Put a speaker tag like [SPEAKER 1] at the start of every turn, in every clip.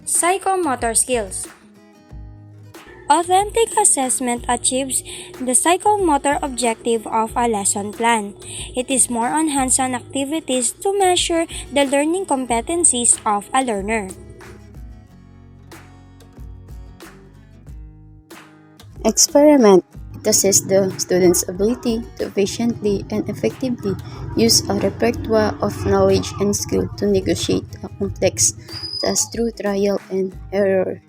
[SPEAKER 1] Psychomotor skills. Authentic assessment achieves the psychomotor objective of a lesson plan. It is more on hands-on activities to measure the learning competencies of a learner.
[SPEAKER 2] Experiment. It assists the student's ability to efficiently and effectively use a repertoire of knowledge and skill to negotiate a complex task through trial and error.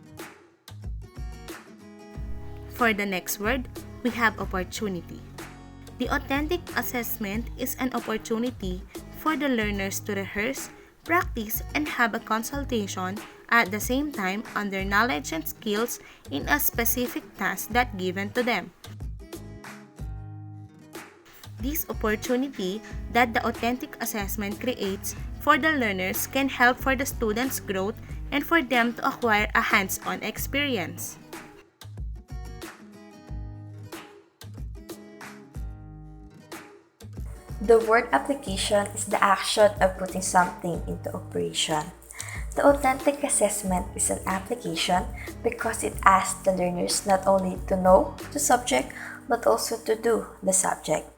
[SPEAKER 3] For the next word, we have opportunity. The authentic assessment is an opportunity for the learners to rehearse, practice, and have a consultation at the same time on their knowledge and skills in a specific task that given to them. This opportunity that the authentic assessment creates for the learners can help for the students' growth and for them to acquire a hands-on experience.
[SPEAKER 4] The word application is the action of putting something into operation. The authentic assessment is an application because it asks the learners not only to know the subject but also to do the subject.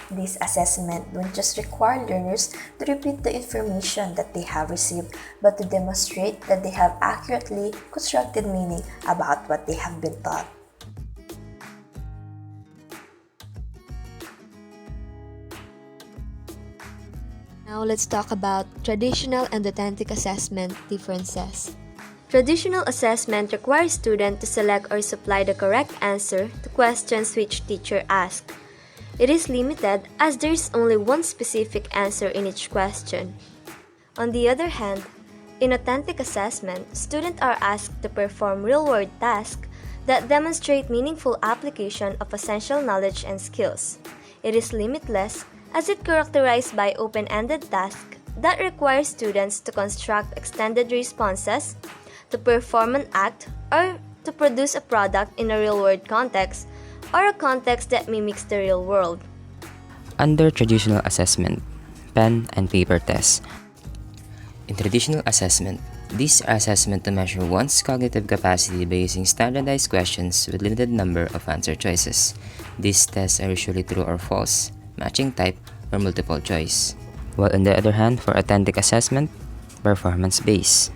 [SPEAKER 4] This assessment don't just require learners to repeat the information that they have received, but to demonstrate that they have accurately constructed meaning about what they have been taught.
[SPEAKER 5] Now let's talk about traditional and authentic assessment differences. Traditional assessment requires students to select or supply the correct answer to questions which teacher asks. It is limited as there is only one specific answer in each question. On the other hand, in authentic assessment, students are asked to perform real-world tasks that demonstrate meaningful application of essential knowledge and skills. It is limitless as it characterized by open-ended tasks that require students to construct extended responses, to perform an act, or to produce a product in a real-world context, or a context that mimics the real world.
[SPEAKER 6] Under traditional assessment, pen and paper tests. In traditional assessment, these are assessment to measure one's cognitive capacity by using standardized questions with limited number of answer choices. These tests are usually true or false, matching type, or multiple choice. While on the other hand, for authentic assessment, performance-based.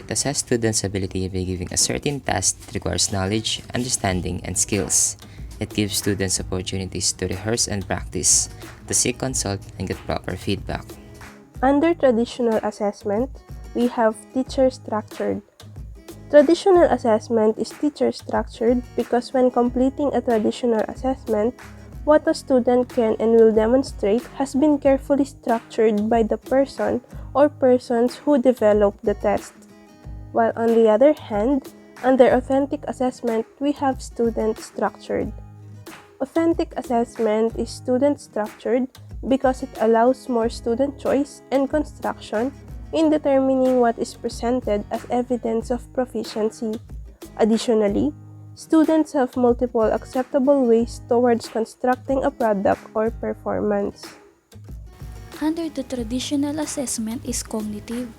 [SPEAKER 6] It assesses students' ability by giving a certain task that requires knowledge, understanding, and skills. It gives students opportunities to rehearse and practice, to seek consult, and get proper feedback.
[SPEAKER 7] Under traditional assessment, we have teacher-structured. Traditional assessment is teacher-structured because when completing a traditional assessment, what a student can and will demonstrate has been carefully structured by the person or persons who developed the test. While on the other hand, under authentic assessment, we have student-structured. Authentic assessment is student-structured because it allows more student choice and construction in determining what is presented as evidence of proficiency. Additionally, students have multiple acceptable ways towards constructing a product or performance.
[SPEAKER 8] Under the traditional assessment is cognitive,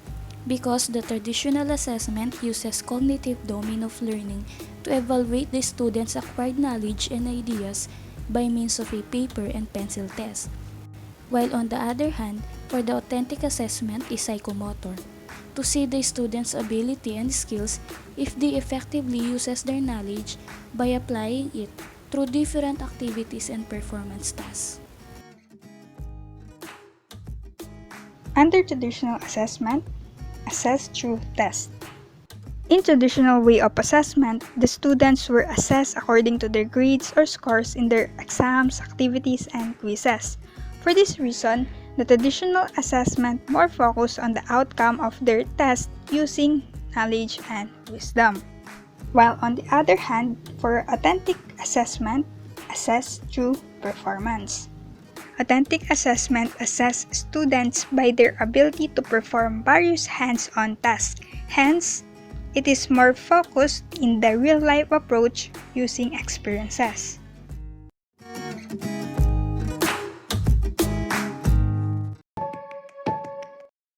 [SPEAKER 8] because the traditional assessment uses cognitive domain of learning to evaluate the students' acquired knowledge and ideas by means of a paper and pencil test. While on the other hand, for the authentic assessment is psychomotor, to see the students' ability and skills if they effectively uses their knowledge by applying it through different activities and performance tasks.
[SPEAKER 9] Under traditional assessment, assess through tests. In traditional way of assessment, the students were assessed according to their grades or scores in their exams, activities, and quizzes. For this reason, the traditional assessment more focused on the outcome of their test using knowledge and wisdom. While on the other hand, for authentic assessment, assess through performance. Authentic assessment assess students by their ability to perform various hands-on tasks. Hence, it is more focused in the real-life approach using experiences.